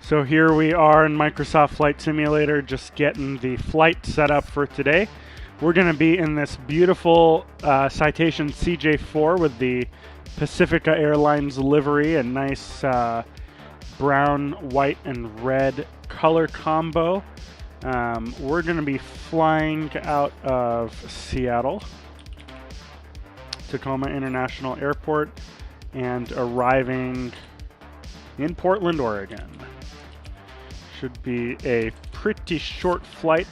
So here we are in Microsoft Flight Simulator, just getting the flight set up for today. We're going to be in this beautiful Citation CJ4 with the Pacifica Airlines livery, a nice brown, white, and red color combo. We're going to be flying out of Seattle, Tacoma International Airport, and arriving in Portland, Oregon. Should be a pretty short flight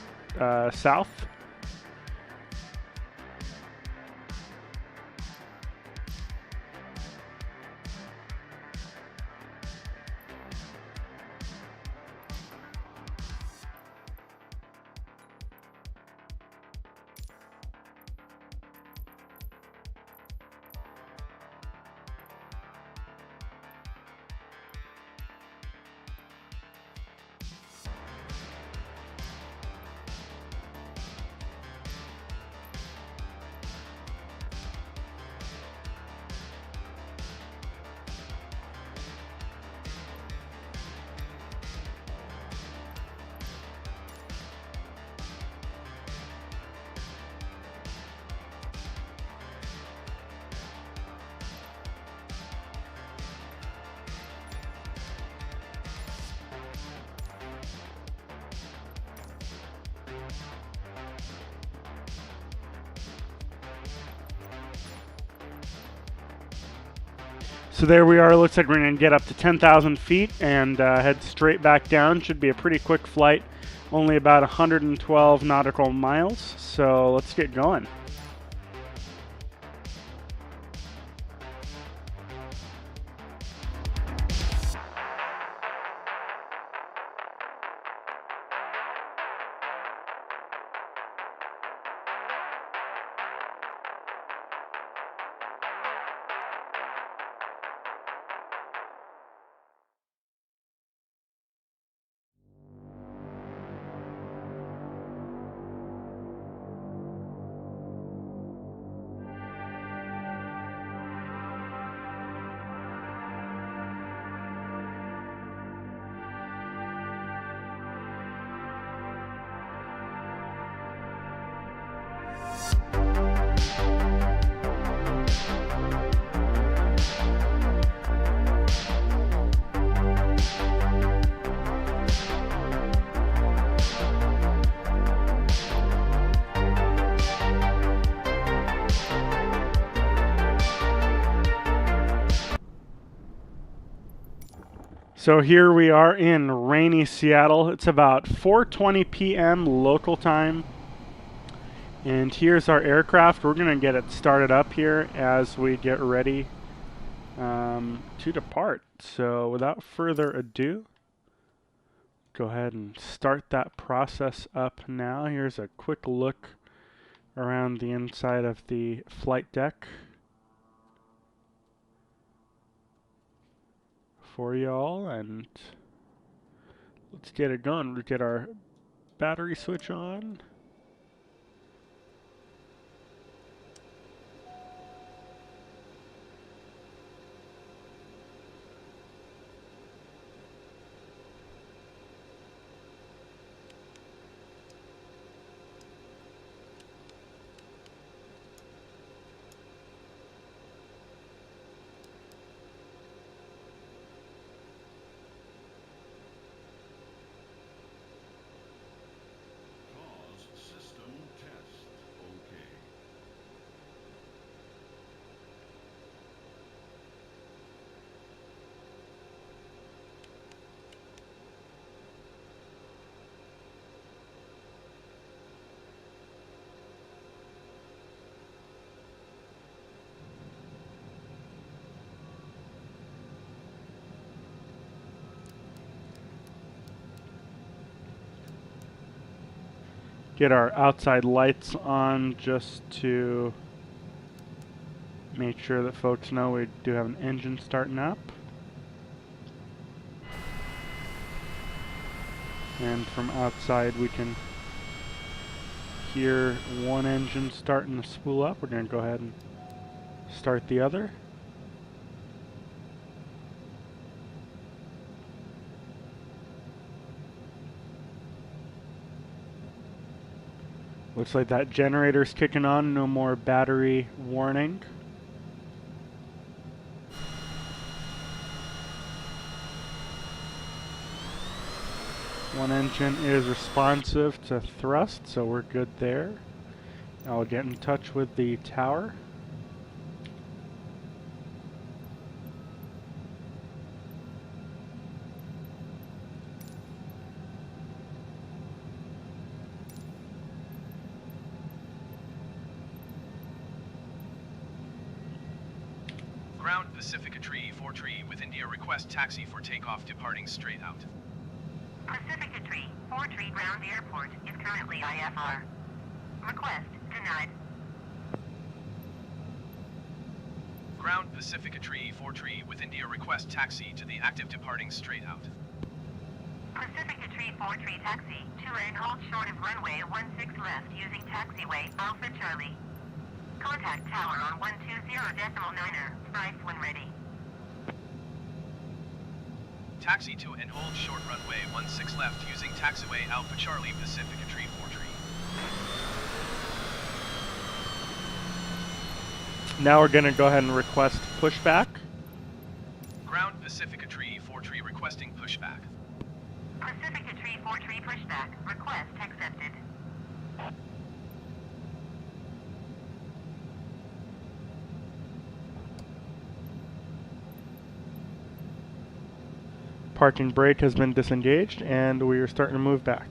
south. So there we are. Looks like we're going to get up to 10,000 feet and head straight back down. Should be a pretty quick flight, only about 112 nautical miles. So let's get going. So here we are in rainy Seattle. It's about 4:20 p.m. local time. And here's our aircraft. We're going to get it started up here as we get ready to depart. So without further ado, go ahead and start that process up now. Here's a quick look around the inside of the flight deck for y'all, and let's get it going. We'll get our battery switch on. get our outside lights on just to make sure that folks know we do have an engine starting up. And from outside we can hear one engine starting to spool up. We're going to go ahead and start the other. Looks like that generator's kicking on, no more battery warning. One engine is responsive to thrust, so we're good there. I'll get in touch with the tower. Ground Pacifica Tree 4 Tree with India request taxi for takeoff departing straight out. Pacifica Tree 4 Tree Ground Airport is currently IFR. Request denied. Ground Pacifica Tree 4 Tree with India request taxi to the active departing straight out. Pacifica Tree 4 Tree taxi to and hold short of runway 16 left using taxiway Alpha Charlie. Contact tower on 120.9er, price when ready. Taxi to and hold short runway 16 left using taxiway Alpha Charlie Pacifica Tree 4 Tree. Now we're going to go ahead and request pushback. Ground Pacifica Tree 4 Tree requesting pushback. Pacifica Tree 4 Tree pushback. Request accepted. Parking brake has been disengaged and we are starting to move back.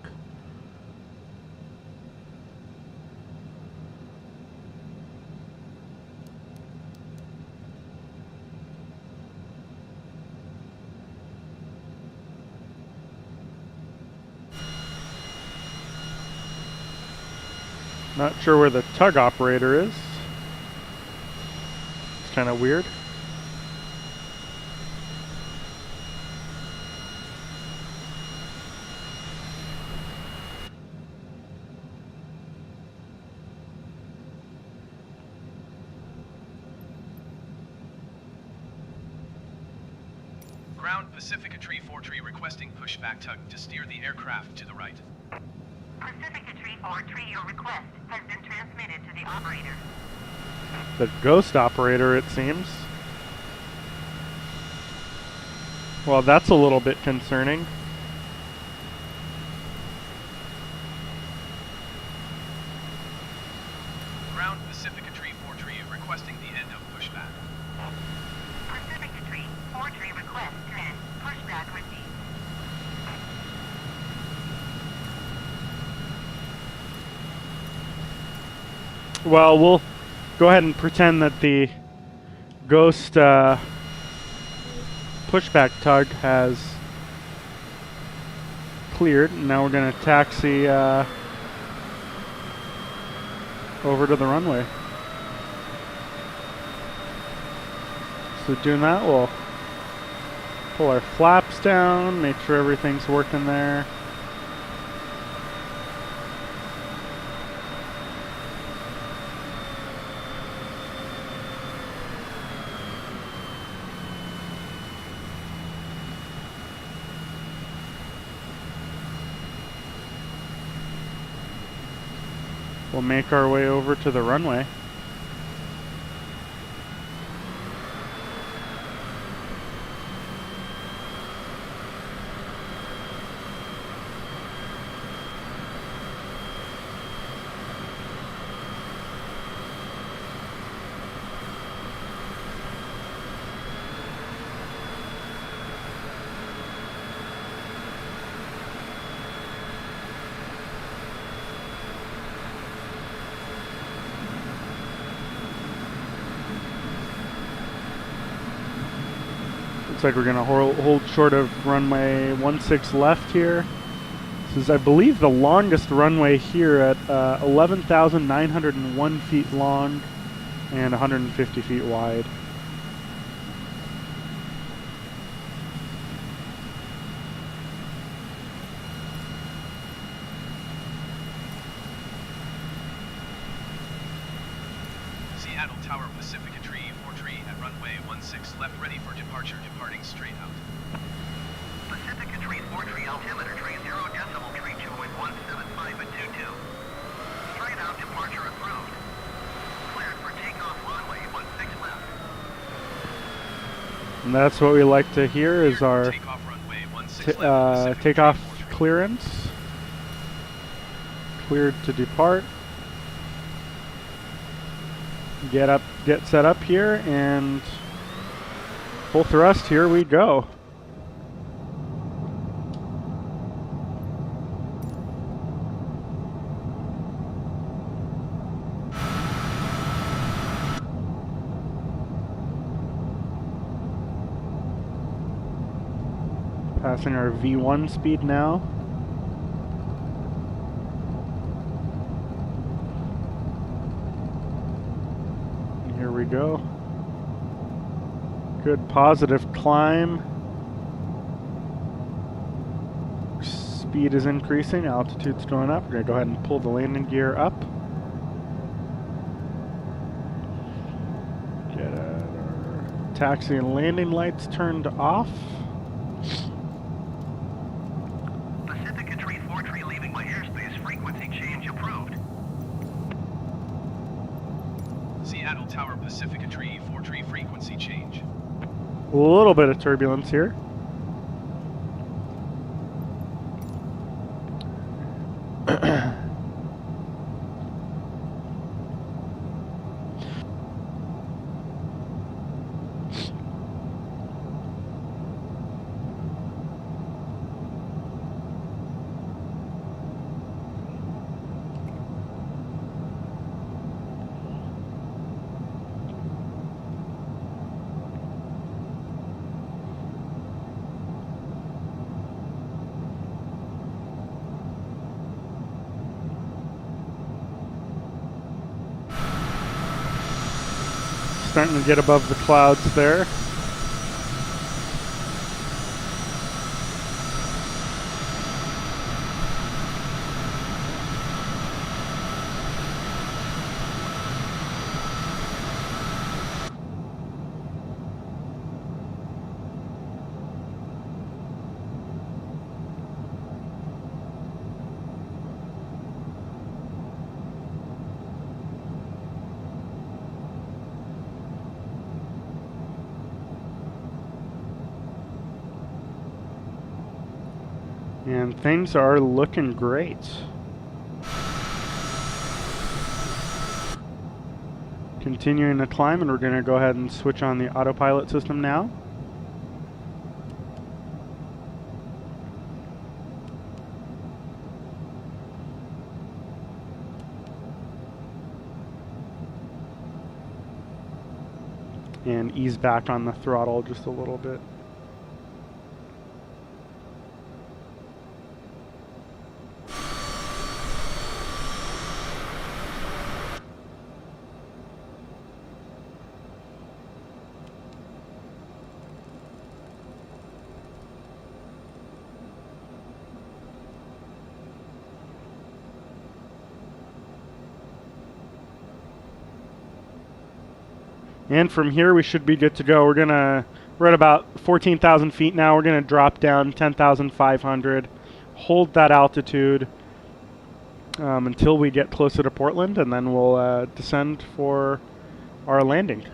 Not sure where the tug operator is. It's kind of weird. Ground Pacifica Tree 4 Tree requesting pushback tug to steer the aircraft to the right. Pacifica Tree 4 Tree, your request has been transmitted to the operator. The ghost operator, it seems. Well, that's a little bit concerning. Ground Pacifica Tree 4 Tree requesting the end of pushback. Pacifica Tree 4 Tree request to end. Pushback received. Well, we'll go ahead and pretend that the ghost pushback tug has cleared. And now we're going to taxi over to the runway. So doing that, we'll pull our flaps down, make sure everything's working there. We'll make our way over to the runway. Looks like we're going to hold short of runway 16 left here. This is, I believe, the longest runway here at 11,901 feet long and 150 feet wide. Seattle Tower Pacific Tree 43 at runway 16 left, ready for departure, departing straight out. Pacific Tree 43, altimeter tree 0 decimal tree 2.175 at 22. Straight out, departure approved. Cleared for takeoff, runway 16 left. And that's what we like to hear is our Takeoff runway 16 left, Pacific takeoff Tree 43. clearance. Cleared to depart. Get set up here, and full thrust, here we go. Passing our V1 speed now. Here we go. Good positive climb. Speed is increasing, altitude's going up. We're going to go ahead and pull the landing gear up. Get our taxi and landing lights turned off. Pacific Tree 43 leaving my airspace, frequency change approved. Seattle Tower Pacific Tree 43 frequency change. A little bit of turbulence here. Starting to get above the clouds there. And things are looking great. Continuing to climb, and we're going to go ahead and switch on the autopilot system now. And ease back on the throttle just a little bit. And from here we should be good to go. We're at about 14,000 feet now. We're gonna drop down 10,500, hold that altitude until we get closer to Portland, and then we'll descend for our landing.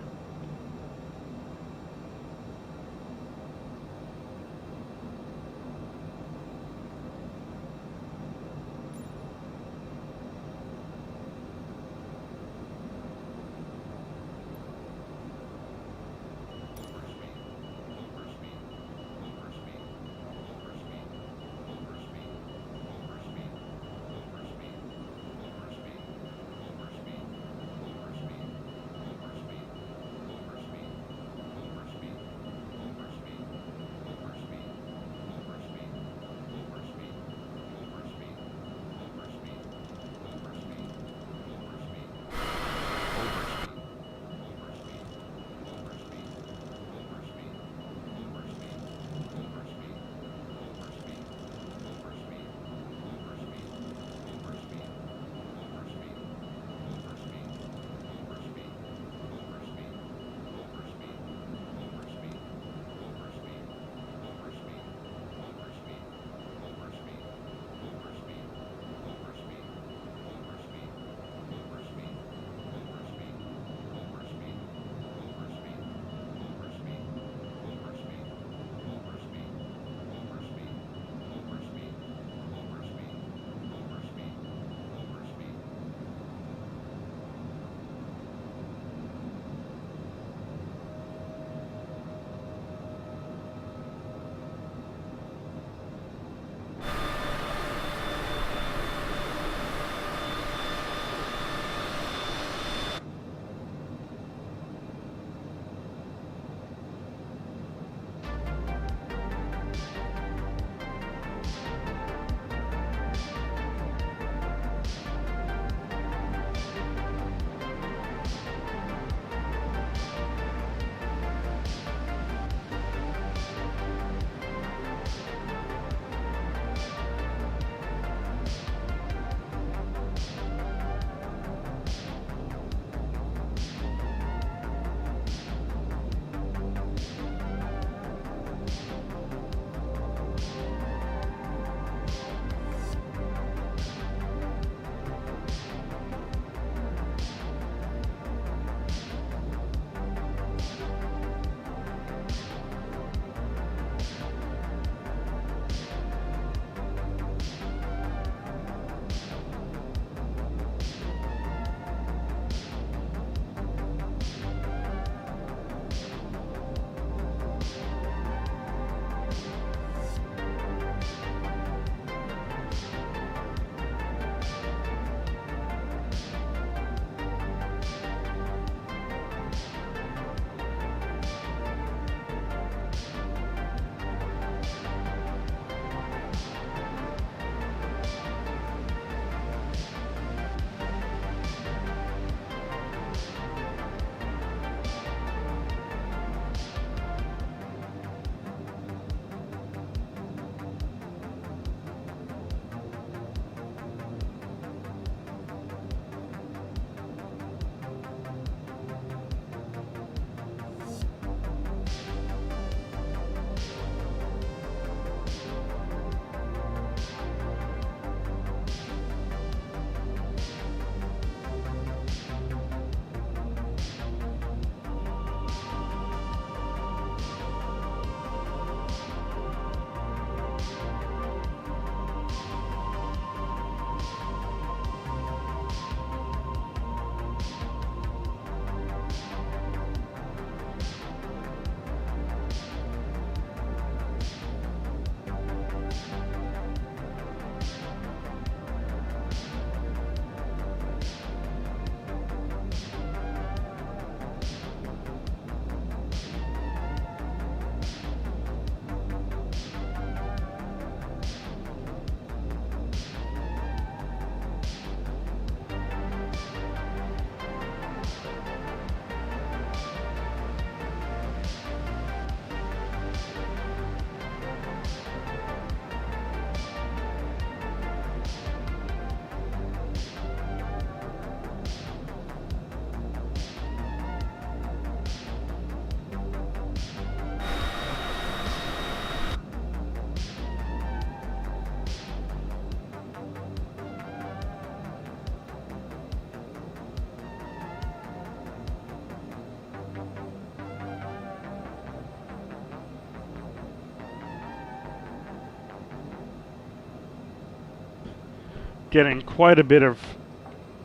getting quite a bit of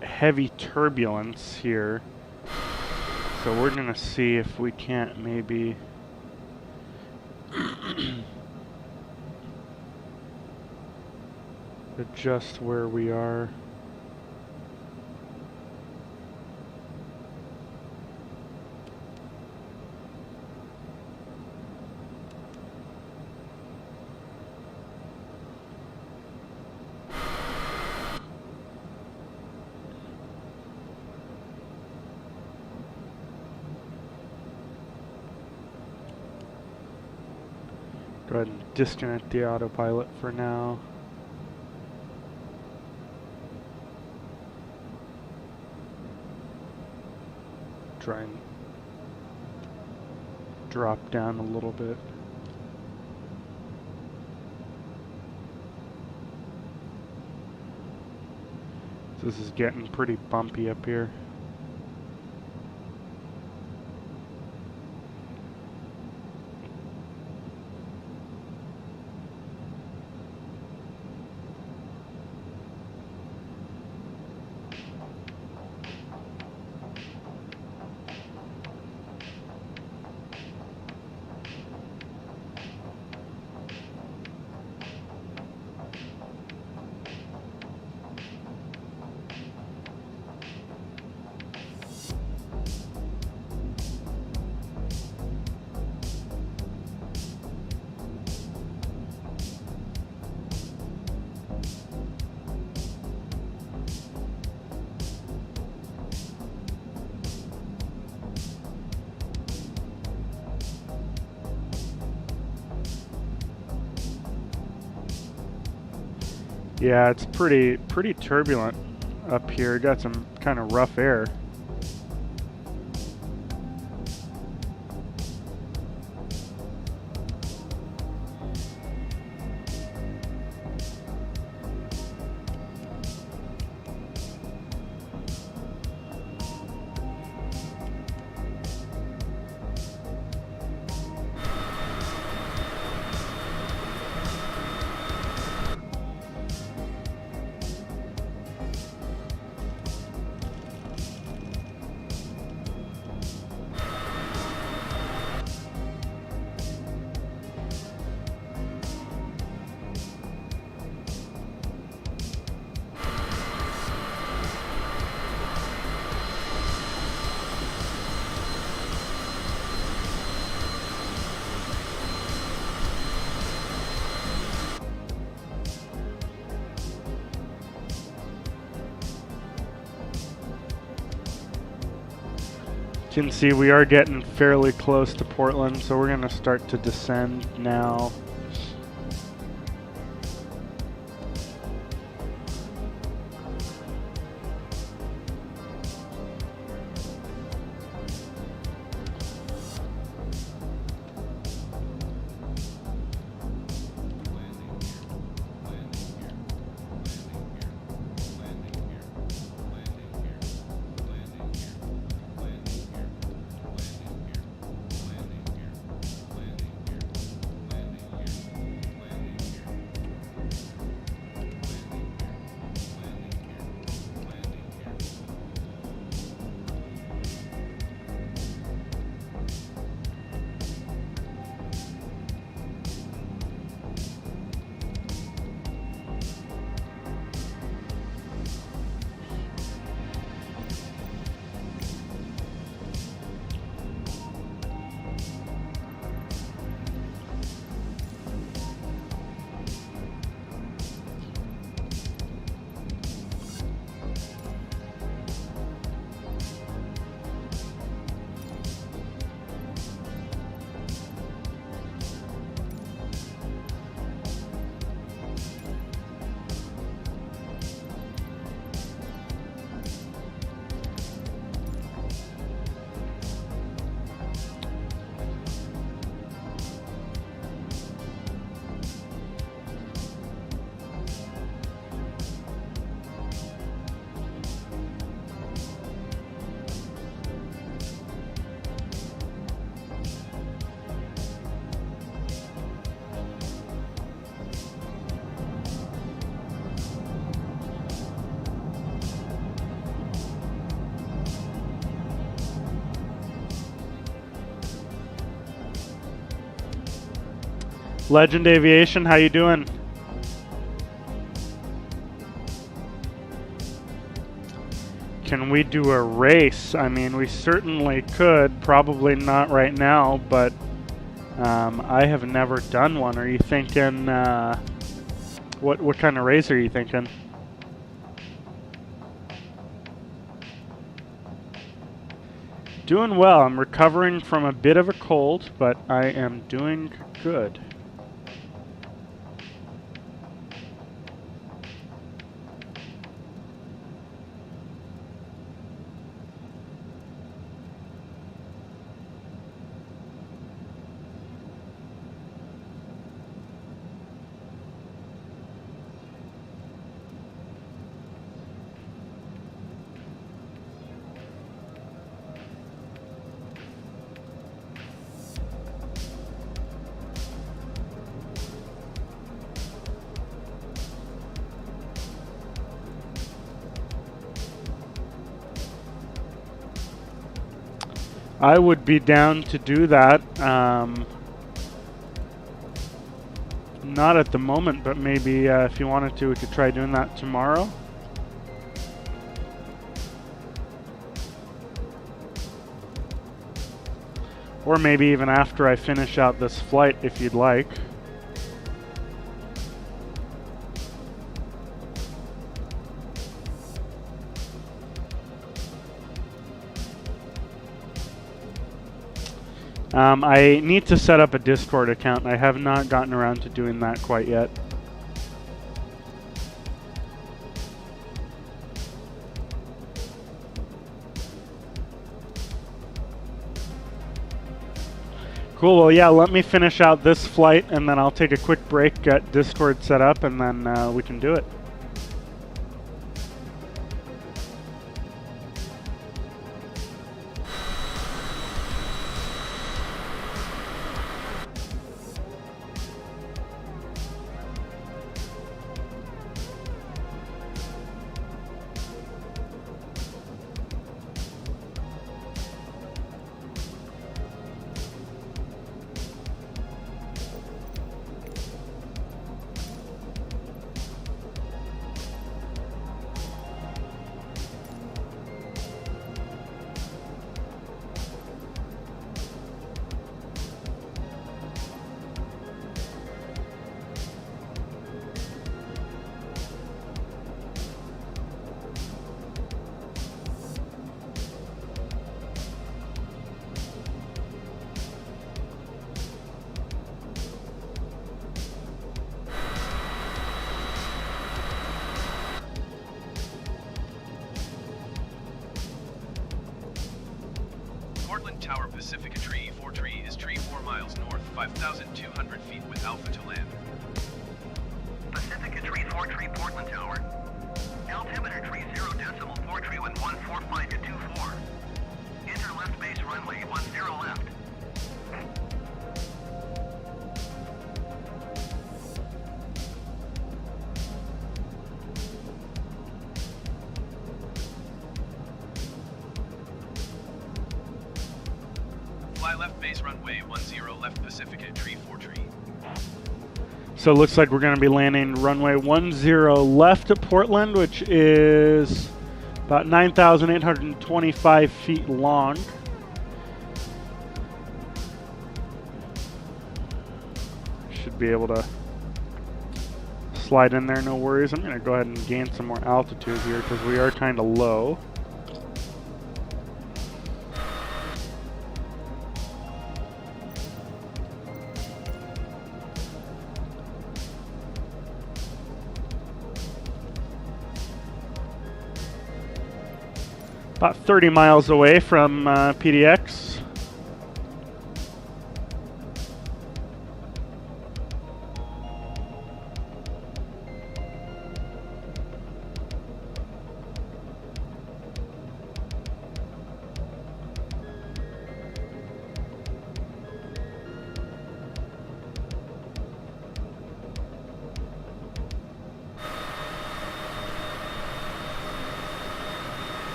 heavy turbulence here. So we're gonna see if we can't maybe adjust where we are. Go ahead and disconnect the autopilot for now. Try and drop down a little bit. This is getting pretty bumpy up here. Yeah, it's pretty turbulent up here. Got some kind of rough air. You can see we are getting fairly close to Portland, so we're going to start to descend now. Legend Aviation, how you doing? Can we do a race? I mean, we certainly could. Probably not right now, but I have never done one. Are you thinking, what kind of race are you thinking? Doing well. I'm recovering from a bit of a cold, but I am doing good. I would be down to do that. Not at the moment, but maybe if you wanted to, we could try doing that tomorrow. Or maybe even after I finish out this flight, if you'd like. I need to set up a Discord account. I have not gotten around to doing that quite yet. Cool, well yeah, let me finish out this flight and then I'll take a quick break, get Discord set up, and then we can do it. Portland Tower Pacifica Tree 4 Tree is tree 4 miles north, 5,200 feet with alpha to land. Pacifica Tree 4 Tree Portland Tower. Altimeter tree 0 decimal 4 tree with 145 to 24. Enter left base runway 10 left. Fly left base runway 10 left Pacifica Tree 4 Tree. So it looks like we're going to be landing runway 10 left at Portland, which is about 9,825 feet long. Should be able to slide in there, no worries. I'm going to go ahead and gain some more altitude here because we are kind of low. About 30 miles away from PDX.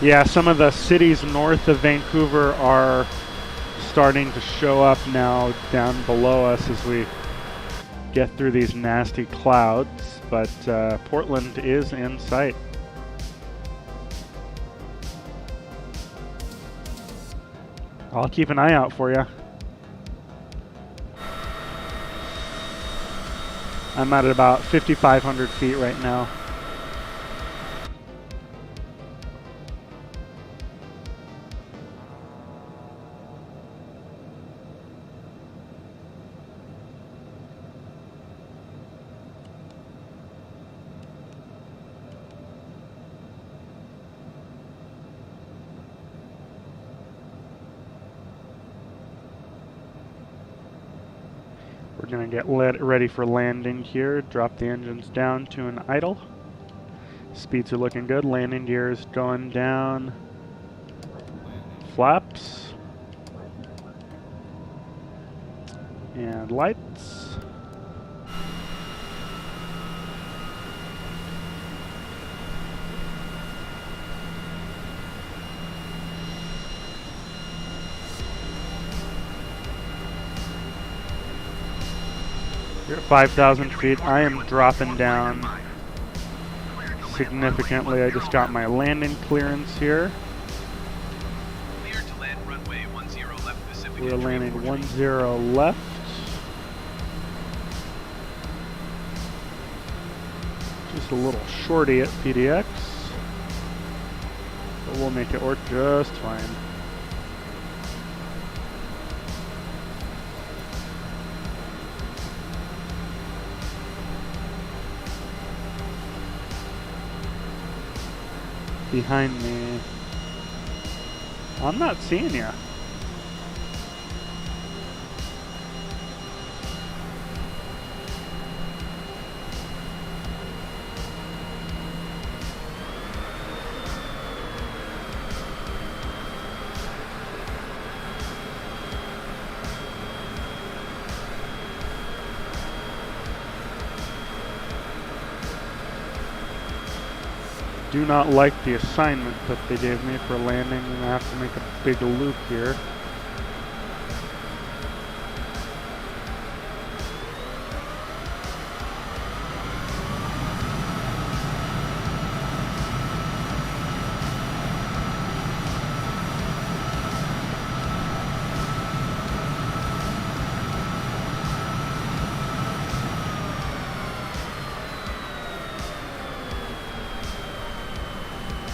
Yeah, some of the cities north of Vancouver are starting to show up now down below us as we get through these nasty clouds, but Portland is in sight. I'll keep an eye out for you. I'm at about 5,500 feet right now. We're going to get ready for landing here. Drop the engines down to an idle. Speeds are looking good. Landing gears going down. Flaps. And lights. You're at 5,000 feet. I am dropping down significantly. I just got my landing clearance here. Clear to land runway 10 left Pacific. We're landing 10 left. Just a little shorty at PDX. But we'll make it work just fine. Behind me. I'm not seeing you. Do not like the assignment that they gave me for landing, and I have to make a big loop here.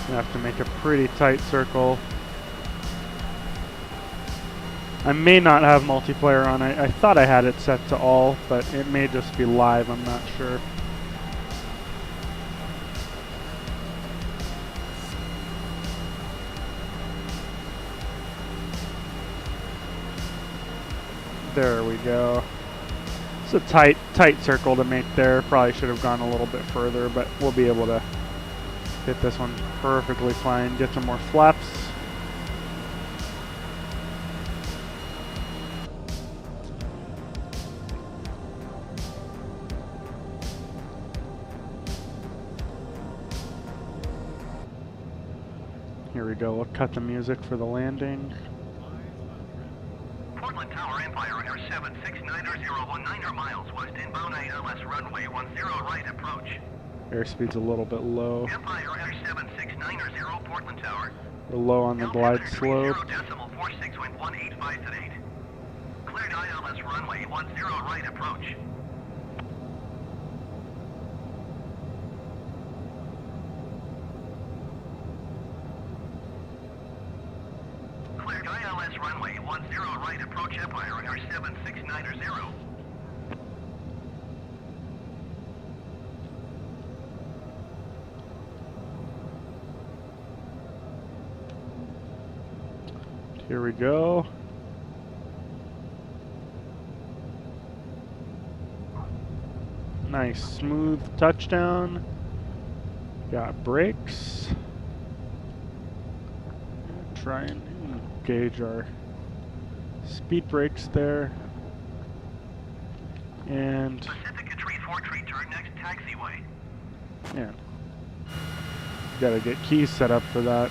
I have to make a pretty tight circle. I may not have multiplayer on. I thought I had it set to all, but it may just be live, I'm not sure. There we go. It's a tight circle to make there. Probably should have gone a little bit further, but we'll be able to hit this one perfectly fine. Get some more flaps. Here we go. We'll cut the music for the landing. Portland Tower, Empire Air 769er019 miles west inbound ILS runway 10 right approach. Airspeed's a little bit low. Empire Air 769er0 Portland Tower. We're low on the glide slope. 0.46 wind 185 at 8. Cleared ILS runway 10 right approach. Cleared ILS runway 10 right approach Empire Air 769er0. Here we go. Nice smooth touchdown. Got brakes. Try and gauge our speed brakes there. And Pacific Tree 4 tree turn next taxiway. yeah, gotta get keys set up for that.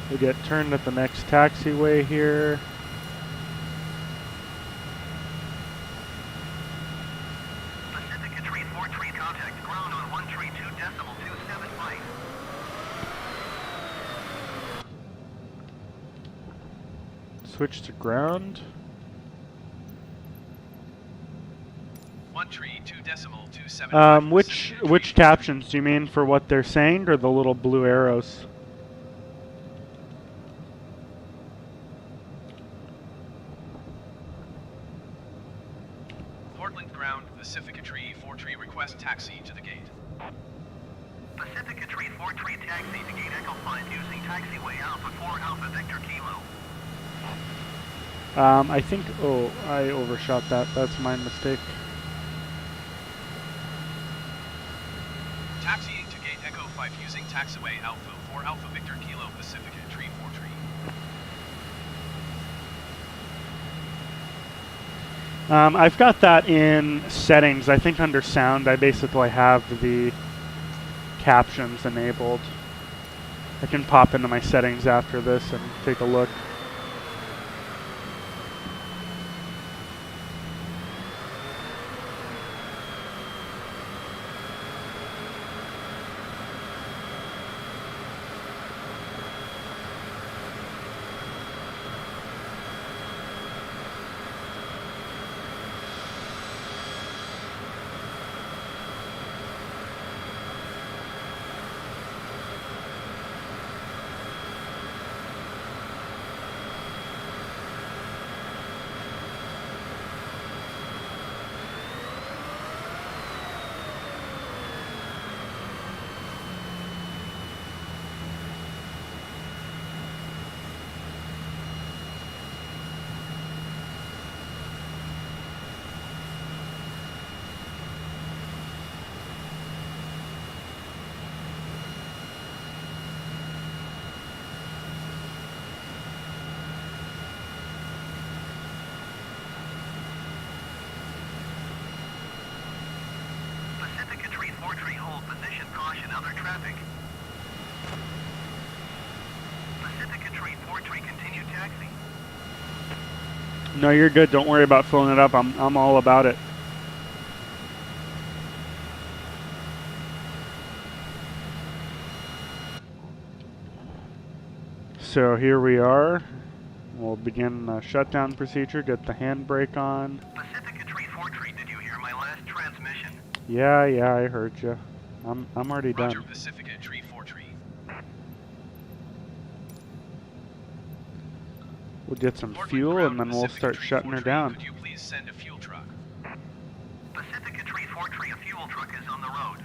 We'll get turned at the next taxiway here. Pacific Retreat 43, contact ground on 132.275. Switch to ground. 132.275. Which captions do you mean for what they're saying, or the little blue arrows? Portland ground, Pacific Retreat 43, request taxi to the gate. Pacific Retreat 43, taxi to gate Echo 5 using taxiway Alpha 4 Alpha Victor Kilo. I think, oh, I overshot that. That's my mistake. Taxiing to gate Echo 5 using taxiway Alpha 4 Alpha Victor Kilo Pacific Retreat 43. I've got that in settings. I think under sound, I basically have the captions enabled. I can pop into my settings after this and take a look. Pacific Retreat 43, hold position, caution, other traffic. Pacific Retreat 43, continue taxi. No, you're good. Don't worry about filling it up. I'm all about it. So here we are. We'll begin the shutdown procedure. Get the handbrake on. Pacific Retreat 43, did you hear my last transmission? Yeah, I heard you. I'm already Roger, done. Pacific Retreat 43. We'll get some Portland fuel ground, and then we'll Pacific start Retreat shutting her 43, down. Could you please send a fuel truck? Pacific Retreat 43, a fuel truck is on the road.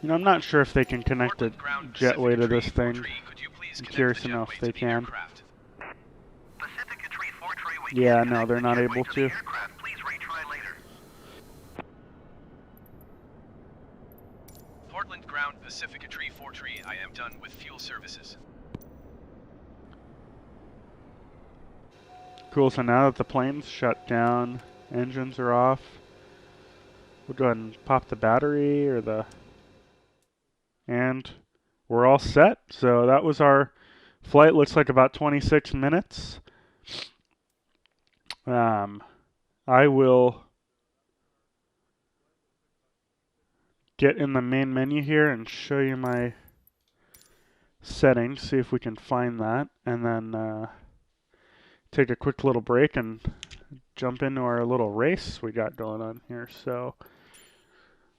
You know, I'm not sure if they can connect a Portland ground, jetway Pacific to this Retreat thing. 43, could you please I'm connect curious the to know jetway if they to the can. aircraft? Pacific Retreat 43, we Yeah, can't no, connect they're the not jetway able to to. the aircraft. Please retry later. Portland ground, Pacific Retreat 43, I am done with fuel services. Cool, so now that the plane's shut down, engines are off, we'll go ahead and pop the battery or the... And we're all set. So that was our flight. Looks like about 26 minutes. I will get in the main menu here and show you my settings, see if we can find that, and then take a quick little break and jump into our little race we got going on here. So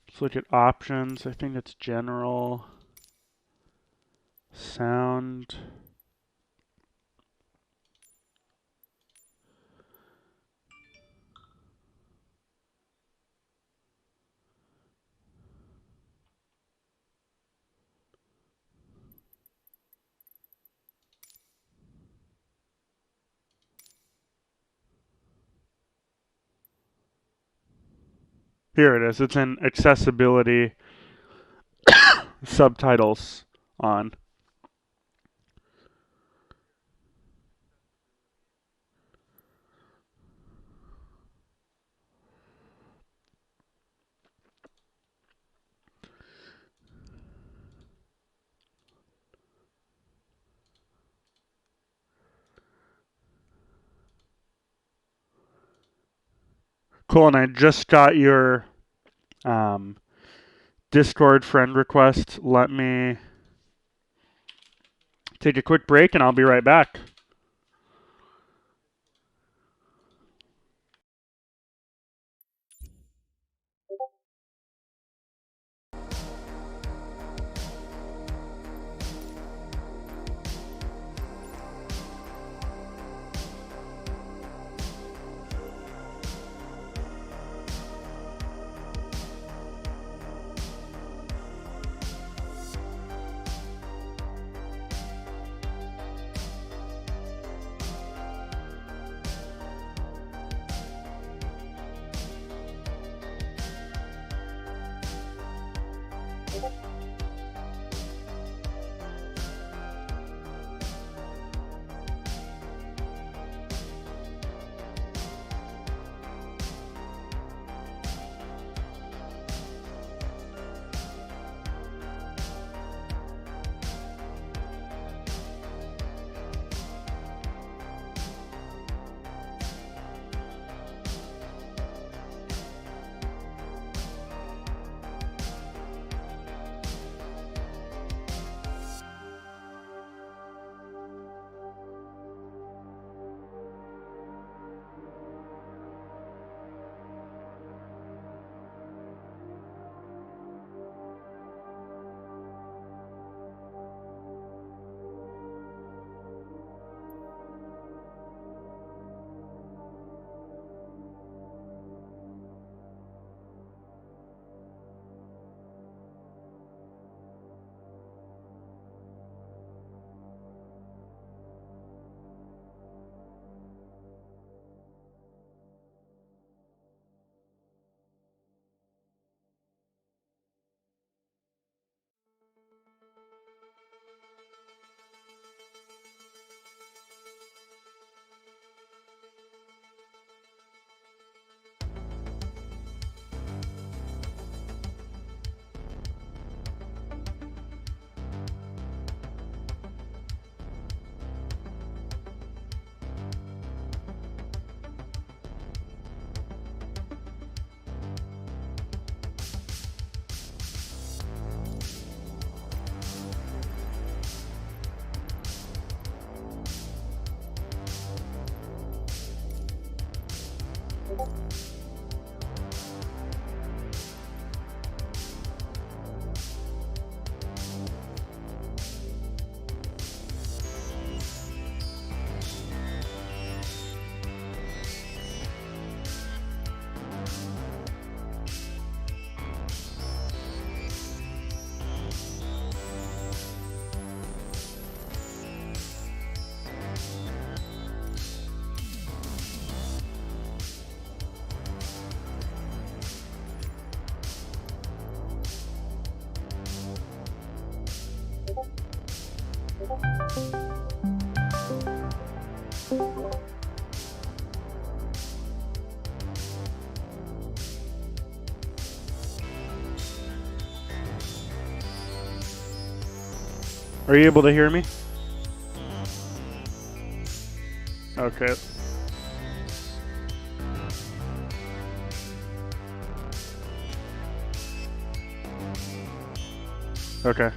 let's look at options. I think it's general, sound. Here it is. It's in accessibility. subtitles on. Cool, and I just got your Discord friend request. Let me take a quick break and I'll be right back. Are you able to hear me? Okay. Okay.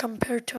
compared to.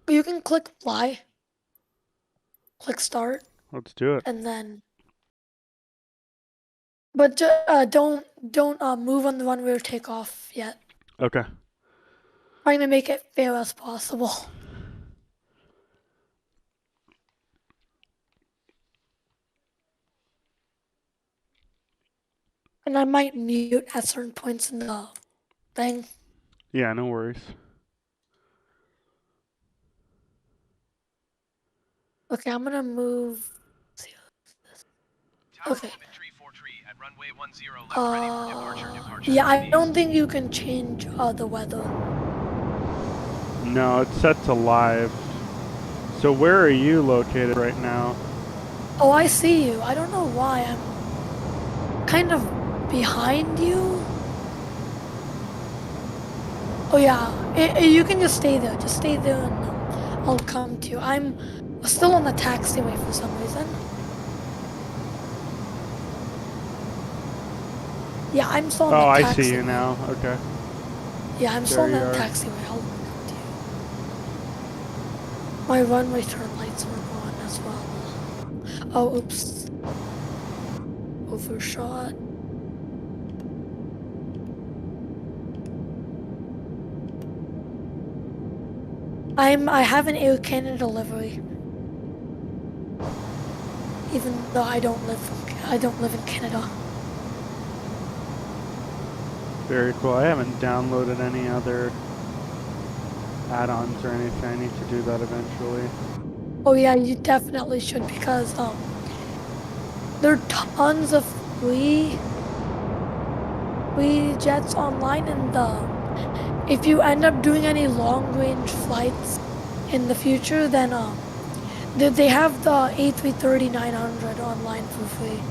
You can click fly, click start, Let's do it. and then. But don't move on the runway or take off yet. Okay. Trying to make it fair as possible. And I might mute at certain points in the thing. Yeah, no worries. Okay, I'm gonna move. Okay. Tree 4 tree at runway 10 left, ready for departure. Yeah, I don't think you can change the weather. No, it's set to live. So where are you located right now? Oh, I see you. I don't know why I'm kind of behind you. Oh yeah, you can just stay there. Just stay there and I'll come to you. I'm still on the taxiway for some reason. Yeah, I'm still on the taxiway. Oh, I see you now. Okay. Yeah, I'm still on the taxiway. I'll come to you. My runway turn lights were on as well. Oh, oops. Overshot. I have an Air Canada livery. Even though I don't live in Canada. Very cool. I haven't downloaded any other add-ons or anything. I need to do that eventually. Oh yeah, you definitely should because there are tons of free jets online, and if you end up doing any long range flights in the future, then they have the A330-900 online for free.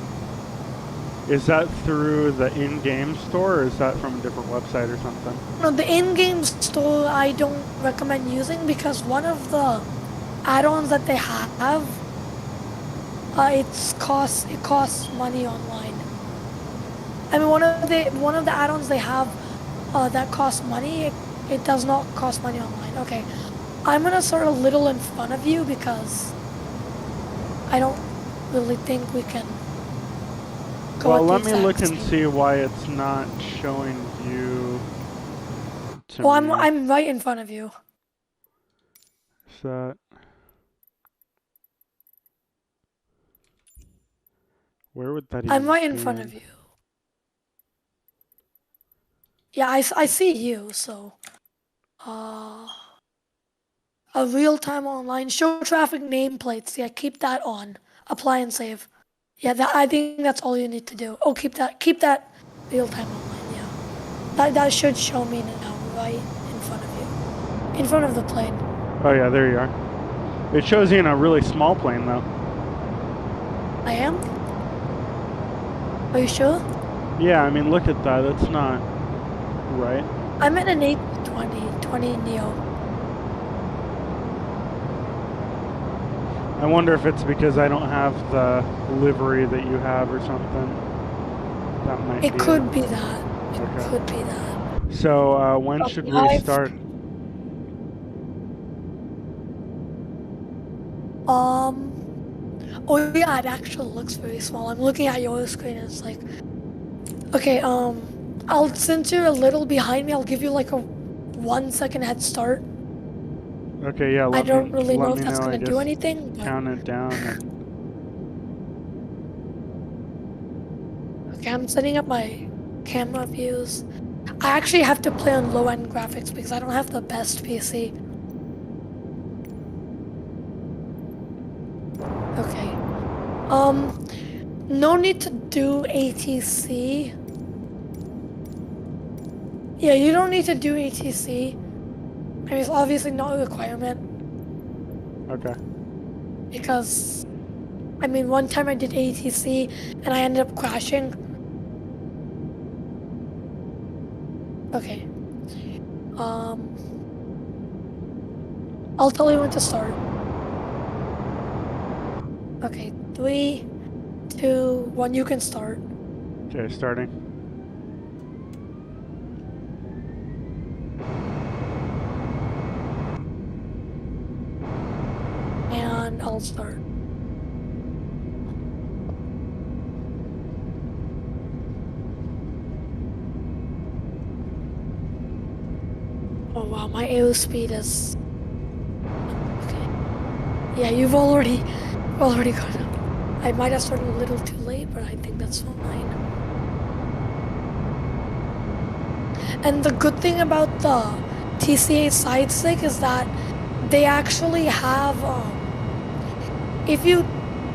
Is that through the in-game store, or is that from a different website or something? No, the in-game store I don't recommend using because one of the add-ons that they have, it costs money online. I mean, one of the add-ons they have that costs money, it does not cost money online. Okay, I'm gonna start a little in front of you because I don't really think we can go. Well, at the let me look exact and same. see why it's not showing you to Oh, me. I'm right in front of you. Is that... Where would that I'm even right in be front of in? you. Yeah, I see you. So, a real-time online show traffic nameplates. Yeah, keep that on. Apply and save. Yeah, I think that's all you need to do. Oh, keep that real-time online. Yeah, that should show me now, right in front of you, in front of the plane. Oh yeah, there you are. It shows you in a really small plane though. I am. Are you sure? Yeah, I mean look at that. That's not right. I'm in an A320 Neo. I wonder if it's because I don't have the livery that you have or something. That might It be could be that. It Okay. could be that. So when should we start? Oh yeah, it actually looks very small. I'm looking at your screen and it's like, okay, since you're a little behind me, I'll give you like a 1 second head start. Okay, yeah, I let don't really know me if that's know. I gonna do just anything, but count it down and okay, I'm setting up my camera views. I actually have to play on low-end graphics because I don't have the best PC. Okay. No need to do ATC. Yeah, you don't need to do ATC. I mean, it's obviously not a requirement okay. because, I mean, one time I did ATC and I ended up crashing. Okay. I'll tell you when to start. Okay, 3, 2, 1, you can start. Okay, starting. And I'll start. Oh wow, my airspeed is... Okay. Yeah, you've already got up. I might have started a little too late, but I think that's fine. And the good thing about the TCA side stick is that they actually have, if you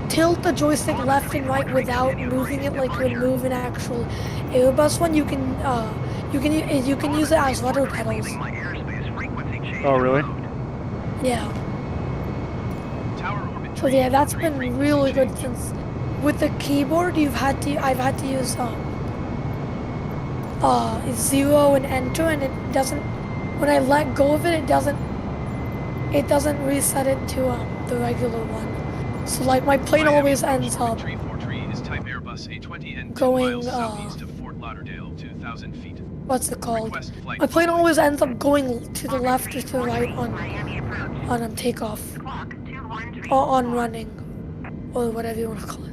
tilt the joystick left and right without moving it like you would move an actual Airbus one, you can use it as rudder pedals. Oh, really? Yeah. So yeah, that's been really good since with the keyboard I've had to use 0 and enter, and it doesn't, when I let go of it, it doesn't reset it to the regular one. So like my plane always ends up going what's it called? My plane always ends up going to the left or to the right on takeoff. Or on running. Or whatever you want to call it.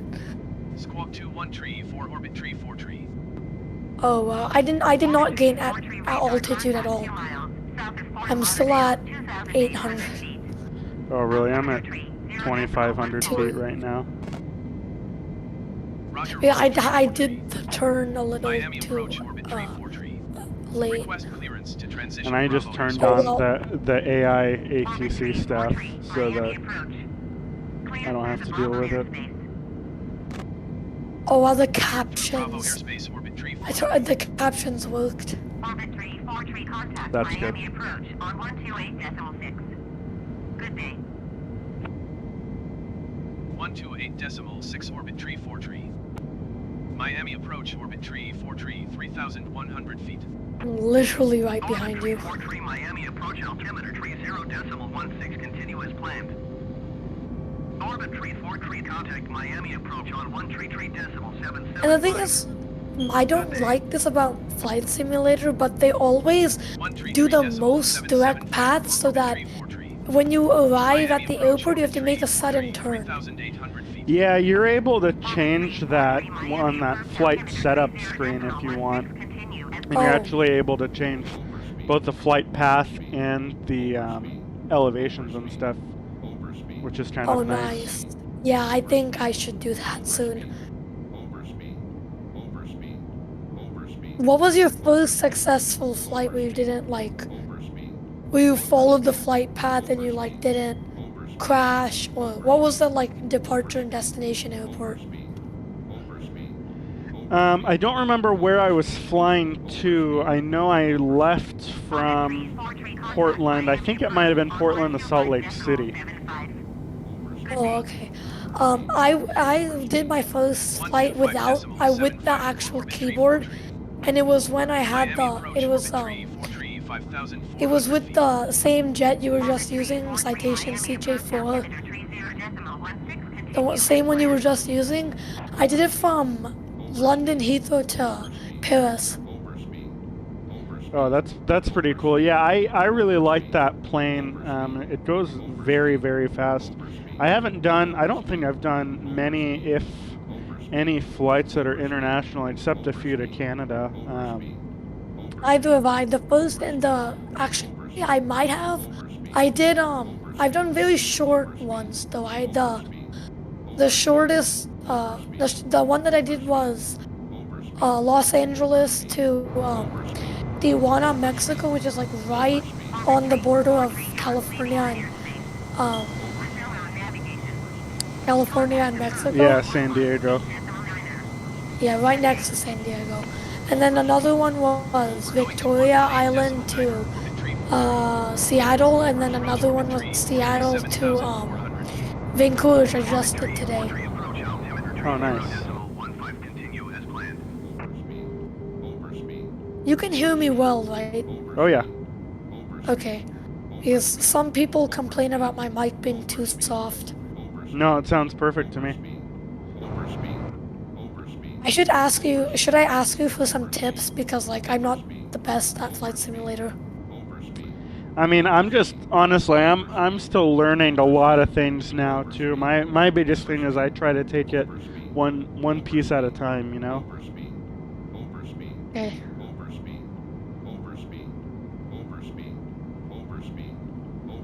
Squawk 2-1 tree for orbit tree 4 tree. Oh wow, I did not gain at altitude at all. I'm still at 800. Oh, really? I'm at 2,500 feet right now. Yeah, I did the turn a little too late. And I just turned on the AI ATC stuff so that I don't have to deal with it. Oh, well, the Bravo captions. airspace, orbit tree I thought the captions worked. Orbit 3, 4-3 contact. That's Miami good. approach on 128.6. Good day. 128.6 orbit tree 4 tree. Miami approach orbit tree 4 tree 3,100 feet. I'm literally right behind you. 43 Miami approach altimeter tree 0.16 continue as planned. Orbit tree 43 contact Miami approach on 133.77. And the thing is, I don't like this about Flight Simulator, but they always do the most direct path so that when you arrive at the airport, you have to make a sudden turn. Yeah, you're able to change that on that flight setup screen if you want. And you're actually able to change both the flight path and the elevations and stuff, which is kind Oh, of nice. nice. Yeah, I think I should do that soon. What was your first successful flight where you didn't where you followed the flight path and you didn't crash, or what was the departure and destination airport? I don't remember where I was flying to. I know I left from Portland. I think it might have been Portland to Salt Lake City. Oh, okay. I did my first flight with the actual keyboard, and it was when I had it was with the same jet you were just using, Citation CJ4. The same one you were just using. I did it from London Heathrow to Paris. Oh, that's pretty cool. Yeah, I really like that plane. It goes very, very fast. I don't think I've done many, if any, flights that are international, except a few to Canada. Either have I. The first and actually I might have. I've done very short ones though. The shortest, the one that I did was Los Angeles to Tijuana, Mexico, which is right on the border of California and Mexico. Yeah, San Diego. Yeah, right next to San Diego. And then another one was Victoria Island to Seattle, and then another one was Seattle to Vancouver, which I just did today. Oh, nice. You can hear me well, right? Oh, yeah. Okay. Because some people complain about my mic being too soft. No, it sounds perfect to me. Should I ask you for some tips? Because I'm not the best at Flight Simulator. I mean, I'm still learning a lot of things now too. My biggest thing is I try to take it one piece at a time, you know. Okay.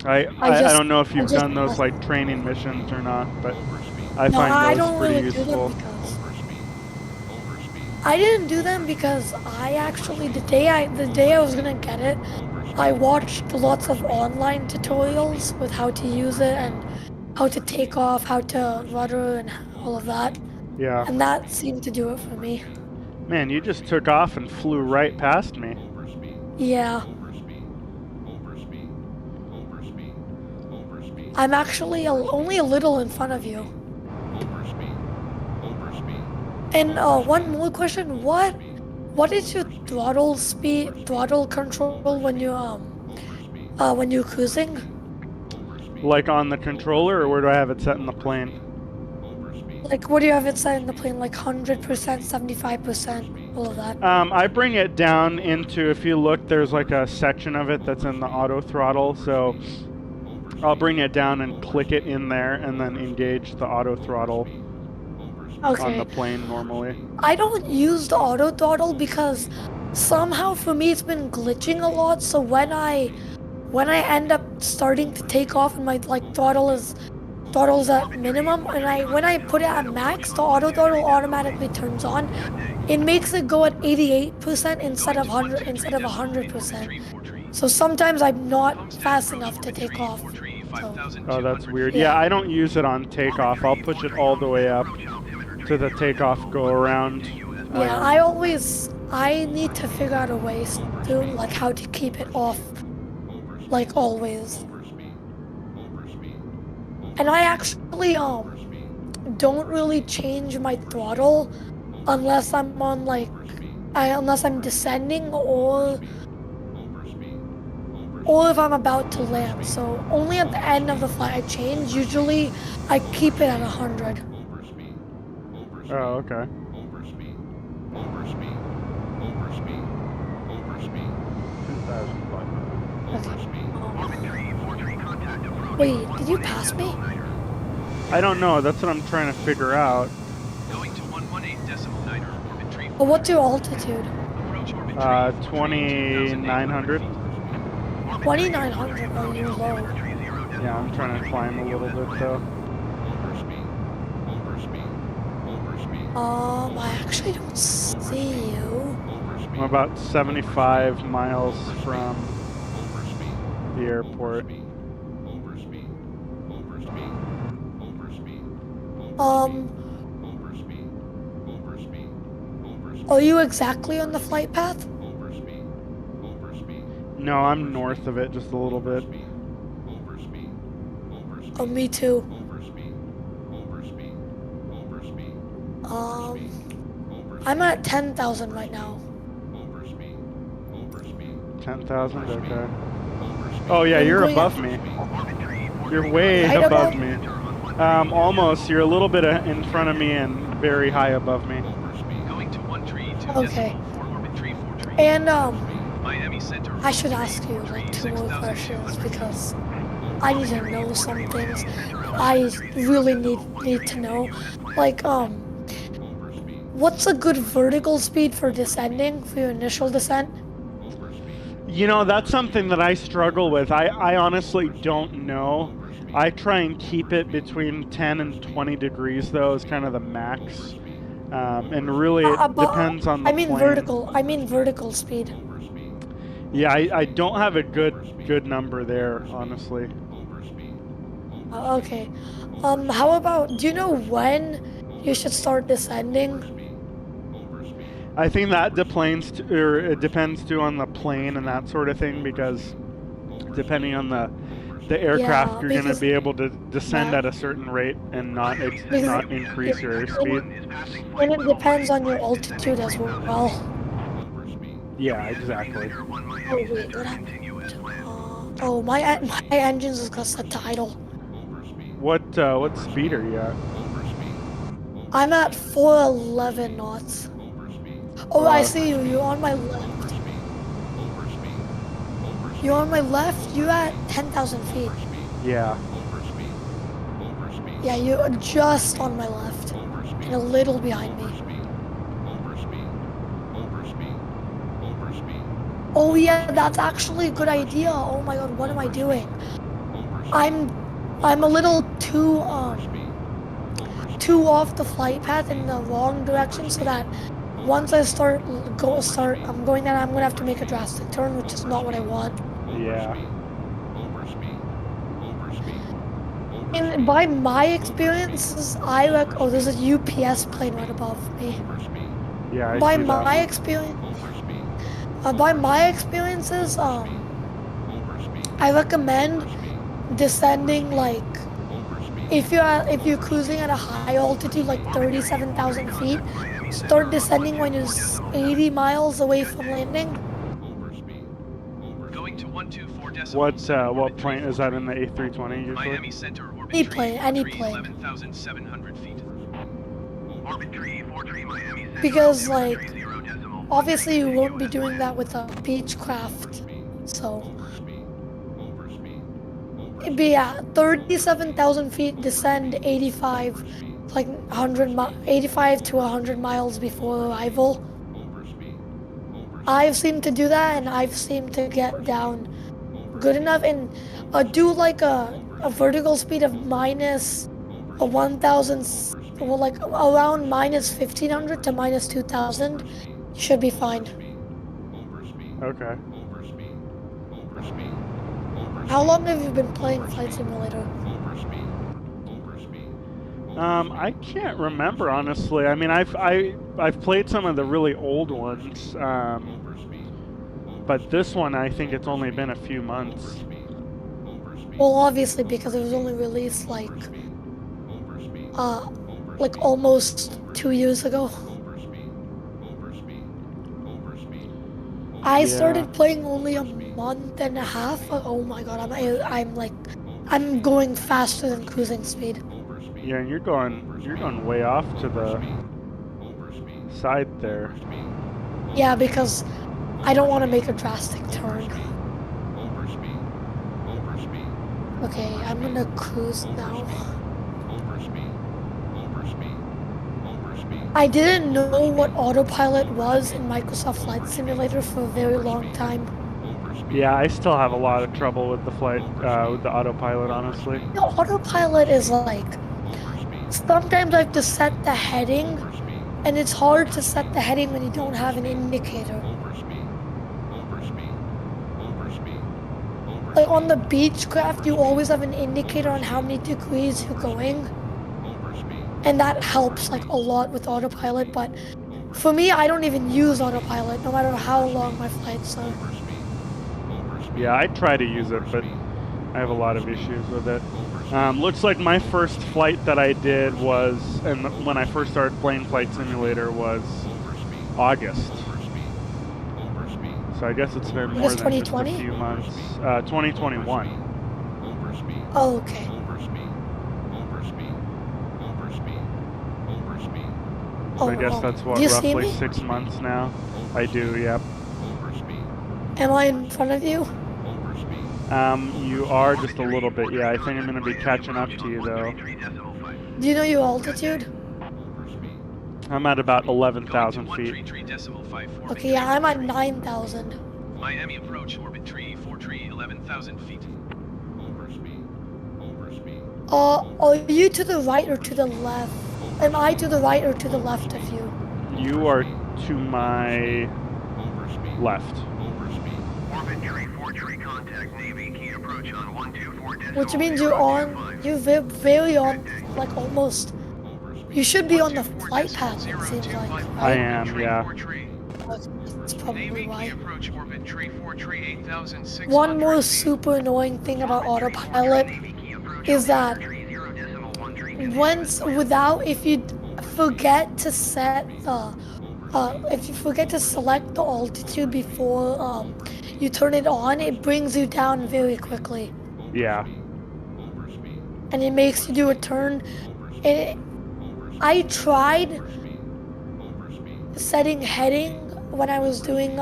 I don't know if you've done those training missions or not, but I find those pretty useful. I didn't do them because I actually the day I was gonna get it, I watched lots of online tutorials with how to use it and how to take off, how to rudder, and all of that. Yeah. And that seemed to do it for me. Man, you just took off and flew right past me. Yeah. I'm actually only a little in front of you. And one more question: what is your throttle control when you're cruising? Like on the controller, or where do I have it set in the plane? What do you have it set in the plane? 100%, 75%, all of that. I bring it down into, if you look, there's a section of it that's in the auto throttle, so I'll bring it down and click it in there, and then engage the auto throttle. Okay. On the plane normally. I don't use the auto throttle because somehow for me it's been glitching a lot. So when I end up starting to take off and my throttle's at minimum, and when I put it at max, the auto throttle automatically turns on. It makes it go at 88% instead of 100%. So sometimes I'm not fast enough to take off. Oh, that's weird. Yeah, I don't use it on takeoff. I'll push it all the way up to the takeoff go around. Yeah, I need to figure out a way soon, like how to keep it off, like always. And I actually don't really change my throttle unless I'm on unless I'm descending or if I'm about to land. So only at the end of the flight I change. Usually I keep it at 100. Oh, okay. Wait, did you pass me? I don't know. That's what I'm trying to figure out. Going to 118.9er, orbit tree. Well, what's your altitude? Approach orbit tree. 2,900. 2,900. Oh, you're low. Yeah, I'm trying to climb a little bit though. I actually don't see you. I'm about 75 miles from the airport. Are you exactly on the flight path? No, I'm north of it just a little bit. Oh, me too. I'm at 10,000 right now. 10,000? Okay. Oh yeah, I'm you're going above me. You're way Right above above? me. Almost. You're a little bit in front of me and very high above me. Going to 1 tree, 2 Okay. decimal 4 orbit tree, 4 tree. And Miami Center. I should ask you like 2 more questions because I need to know some things. I really need to know. Like what's a good vertical speed for descending for your initial descent? You know, that's something that I struggle with. I honestly don't know. I try and keep it between 10 and 20 degrees though is kind of the max. And really it depends on the I mean plane. I mean vertical speed. Yeah, I don't have a good number there, honestly. Okay. How about, do you know when you should start descending? I think that it depends too on the plane and that sort of thing, because depending on the aircraft, Yeah, you're going to because be able to descend that- at a certain rate and not increase your and, airspeed. and it depends on your altitude as well. Yeah, exactly. Oh wait, what happened? My engines is got set to idle. What speed are you at? I'm at 411 knots. Oh, I see you. You're on my left. You're on my left. You're at 10,000 feet. Yeah. Yeah, you're just on my left and a little behind me. Oh yeah, that's actually a good idea. Oh my god, what am I doing? I'm a little too off the flight path in the wrong direction, so that once I I'm going there, I'm gonna have to make a drastic turn, which is not what I want. Yeah. And by my experiences, oh, there's a UPS plane right above me. Yeah, I By see my that. experiences, I recommend descending like if you're cruising at a high altitude, like 37,000 feet. Start descending when you're 80 miles away from landing. Going to 124 decimal. What plane is that in the A320 usually? Miami Center, orbit Any tree, plane, any 4 tree, plane. 11,700 feet. Orbit tree, 4 tree, Miami Center. Because like 0 decimal. obviously you won't be doing that with a Beechcraft, so it'd be at 37,000 feet, descend 85 to 100 miles before arrival. I've seemed to do that, and I've seemed to get down good enough, and do like a vertical speed of minus 1,000, well, like around minus 1,500 to minus 2,000. Should be fine. Okay. How long have you been playing Flight Simulator? I can't remember honestly. I mean, I've played some of the really old ones, but this one I think it's only been a few months. Well, obviously because it was only released like almost 2 years ago. I Yeah. started playing only a month and a half. Oh my god, I'm going faster than cruising speed. Yeah, and you're going way off to the side there. Yeah, because I don't want to make a drastic turn. Okay, I'm gonna cruise now. I didn't know what autopilot was in Microsoft Flight Simulator for a very long time. Yeah, I still have a lot of trouble with the flight, with the autopilot, honestly. You know, autopilot is like, sometimes I have to set the heading, and it's hard to set the heading when you don't have an indicator. Like on the Beechcraft, you always have an indicator on how many degrees you're going. And that helps like a lot with autopilot, but for me, I don't even use autopilot no matter how long my flights are. Yeah, I try to use it, but I have a lot of issues with it. Looks like my first flight that I did was, and when I first started playing Flight Simulator was August. So I guess it's been more than just a 2020? few months. 2021. Oh, okay. So I guess that's what, do you see roughly me? 6 months now. I do, yep. Am I in front of you? You are just a little bit, yeah. I think I'm going to be catching up to you, though. Do you know your altitude? I'm at about 11,000 feet. Okay, yeah, I'm at 9,000. Miami approach, orbit tree, 4 11,000 feet. Are you to the right or to the left? Am I to the right or to the left of you? You are to my left. Orbit tree, 4 contact, Navy, key approach on 124. Which means you're very on, like almost, you should be on the flight path, it seems like, right? I am, yeah. That's probably why. Approach orbit tree 8,600. One more super annoying thing about autopilot is that if you forget to set the, if you forget to select the altitude before you turn it on, it brings you down very quickly. Yeah. And it makes you do a turn. I tried setting heading when I was doing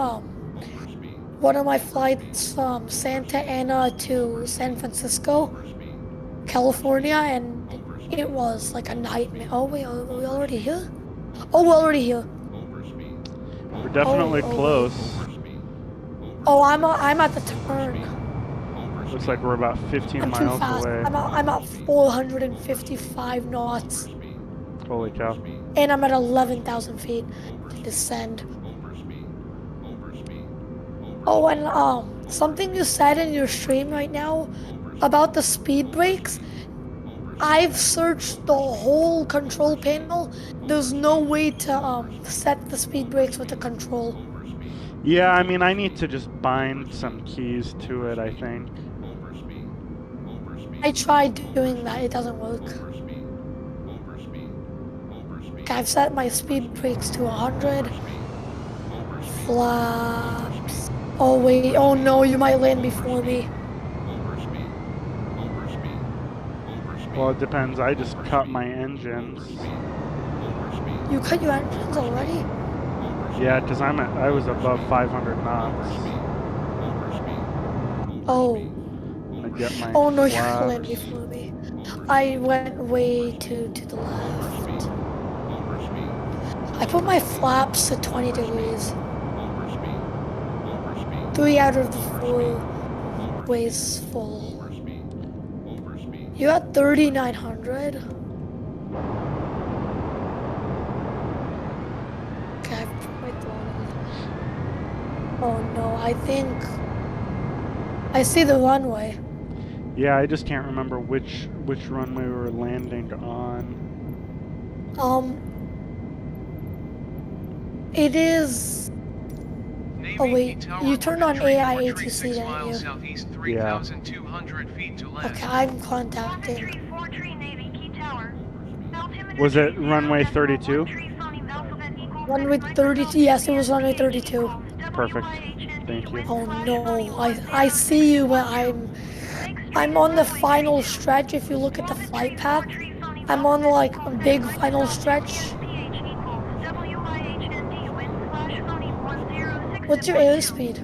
one of my flights from Santa Ana to San Francisco, California, and it was like a nightmare. Oh wait, are we already here? Oh, we're already here. We're definitely close. Oh, I'm at the turn. Looks like we're about 15 I'm too miles fast. away. I'm at 455 knots. Holy cow. And I'm at 11,000 feet to descend. Oh, and something you said in your stream right now about the speed brakes, I've searched the whole control panel. There's no way to set the speed brakes with the control. Yeah, I mean, I need to just bind some keys to it, I think. I tried doing that, it doesn't work. Okay, I've set my speed brakes to 100. Flaps. Oh wait, oh no, you might land before me. Well, it depends. I just cut my engines. You cut your engines already? Yeah, because I was above 500 knots. Oh. I get my Oh no, you flaps. landed before me. I went way to the left. I put my flaps at 20 degrees. 3 out of the 4 ways full. You're at 3,900. Okay, I've put my throttle. Oh no, I think I see the runway. Yeah, I just can't remember which runway we were landing on. It is. Oh Navy wait, Tower you turned on Infantry, AI 436 ATC, didn't miles you? southeast, Yeah. 3,200 feet to land. Okay, I'm contacting. Infantry 4-3 Navy Key Tower. Altimeter Was it 30 runway decimal 32? 13 phoneme alphabet equals Runway 6 32. Yes, it was runway microphone 32. equals Perfect. WYHND Thank you. Oh wind no, slash I see you, but Make I'm straight on the runway final 32. stretch. If you look at the flight path, 43 phoneme I'm on alphabet like a equals 6 big final Microsoft stretch. PH equals WYHND wind slash phoneme 106 What's your airspeed?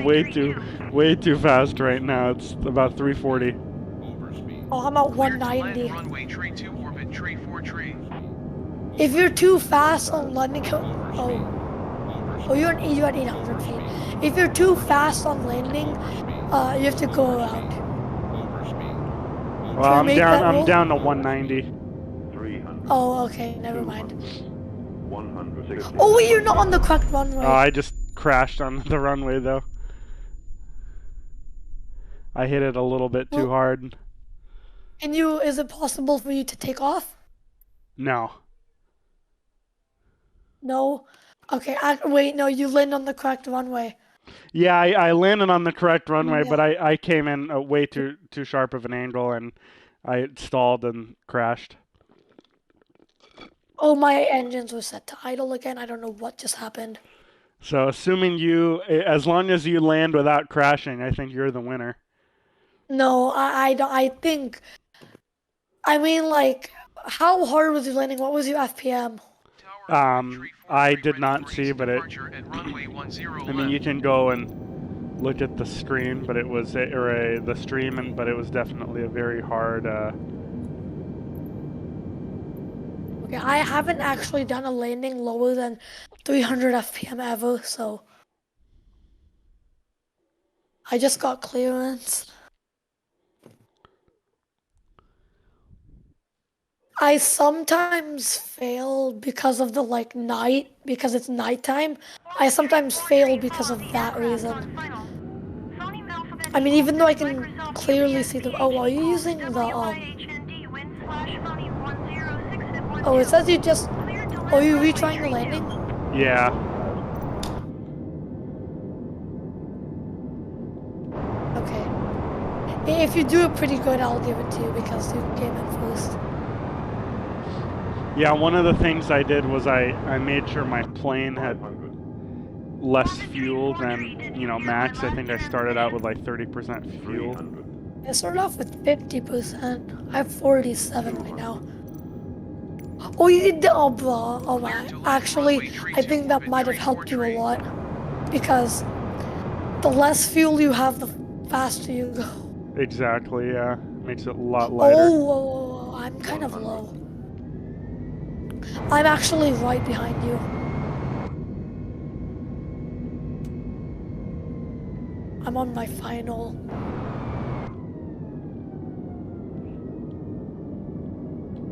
Clear to land runway way too fast right now. It's about 340. Oh, I'm at Clear to land 190. runway tree 2 orbit tree 4 tree. If you're too fast on landing, you're at 800 feet. If you're too fast on landing, you have to go around. Well, Should we I'm make down. that I'm roll? down to 190. 300. Oh, okay, never mind. 160. Oh wait, you're not on the correct runway. I just crashed on the runway though. I hit it a little bit too Well- hard. Is it possible for you to take off? No. No. Okay, wait, no, you land on the correct runway. Yeah, I landed on the correct runway, Yeah. but I came in way too sharp of an angle and I stalled and crashed. Oh, my engines were set to idle again. I don't know what just happened. So assuming as long as you land without crashing, I think you're the winner. No, I don't. I think. I mean, like, how hard was your landing? What was your FPM? I did not see, but it. I mean, you can go and look at the screen, but it was the stream, but it was definitely a very hard. Okay, I haven't actually done a landing lower than 300 FPM ever, so I just got clearance. I sometimes fail because of the night, because it's nighttime. I sometimes fail because of that reason. I mean, even though I can clearly see the. Oh, are you using the Oh, it says you just. Oh, are you retrying the landing? Yeah. Okay. If you do it pretty good, I'll give it to you because you came in first. Yeah, one of the things I did was I made sure my plane had less fuel than, max. I think I started out with like 30% fuel. I started off with 50%. I have 47 right now. Oh, you did the oh my. Actually, I think that might have helped you a lot because the less fuel you have, the faster you go. Exactly, yeah. Makes it a lot lighter. Oh, I'm kind of low. I'm actually right behind you. I'm on my final.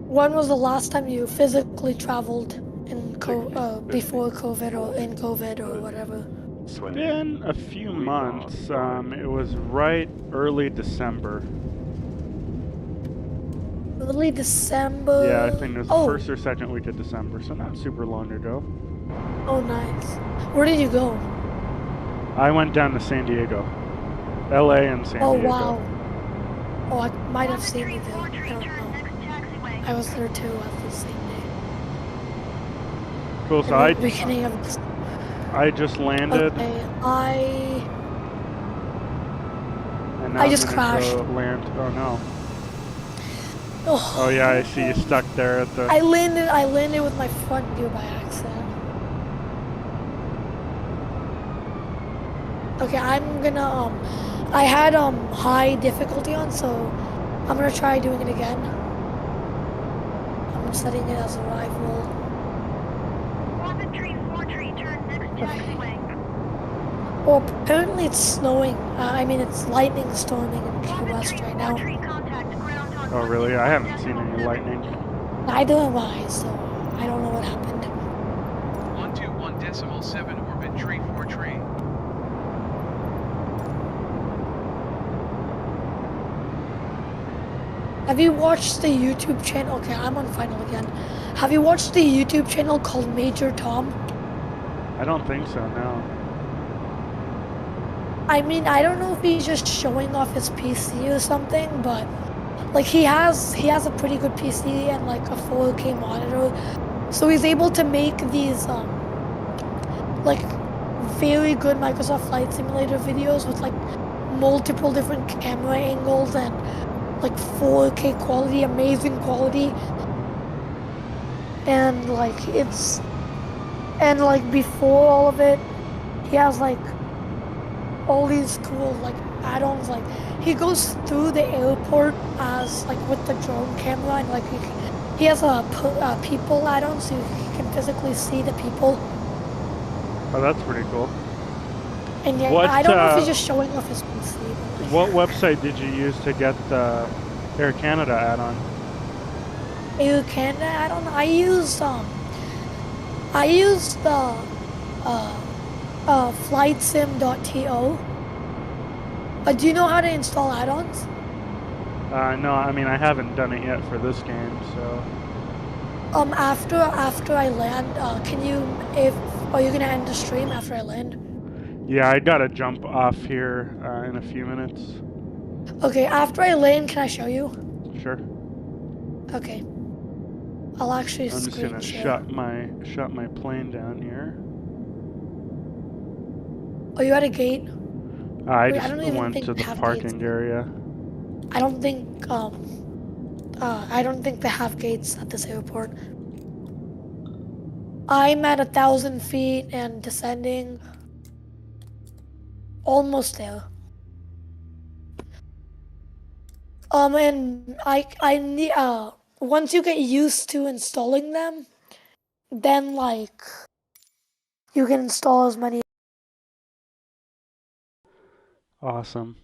When was the last time you physically traveled in before COVID or in COVID or whatever? It's been a few months. It was right early December. Early December? Yeah, I think it was the first or second week of December, so not super long ago. Oh, nice. Where did you go? I went down to San Diego. LA and San Diego. Oh, wow. Oh, I might have seen you there. I don't know. I was there too at the same day. Cool, so At the beginning of this. I just landed. Okay, And now I I'm just gonna crashed. go land. Oh no. Oh, Oh yeah, I see you stuck there at the. I landed with my front gear by accident. Okay, I'm gonna I had high difficulty on, so I'm gonna try doing it again. I'm setting it as arrival. Okay. Well, apparently it's snowing. I mean, it's lightning storming in Key West right now. Oh really? I haven't seen any lightning. Neither am I, so I don't know what happened. 121.7 orbit tree 4 tree. Have you watched the YouTube channel? Okay, I'm on final again. Have you watched the YouTube channel called Major Tom? I don't think so, no. I mean, I don't know if he's just showing off his PC or something, but like he has a pretty good PC and like a 4K monitor, so he's able to make these like very good Microsoft Flight Simulator videos with like multiple different camera angles and like 4K quality, amazing quality, and like before all of it, he has like all these cool like add-ons. Like he goes through the airport as like with the drone camera, and like he has a people add-on, so you can physically see the people. Oh, that's pretty cool. And yeah, What I don't know if he's just showing off his PC. what website did you use to get the Air Canada add-on? Air Canada add-on. I used the flightsim.to. Do you know how to install add-ons? No, I mean I haven't done it yet for this game, so After I land, can you if are you gonna end the stream after I land? yeah, I gotta jump off here in a few minutes. Okay, after I land, can I show you? Sure. Okay. I'll actually I'm just screen gonna share. shut my plane down here. Are you at a gate? I Wait, I just don't even went think to they the have gates. parking area. I don't think they have gates at this airport. I'm at 1,000 feet and descending. Almost there. And I need once you get used to installing them, then like you can install as many. Awesome.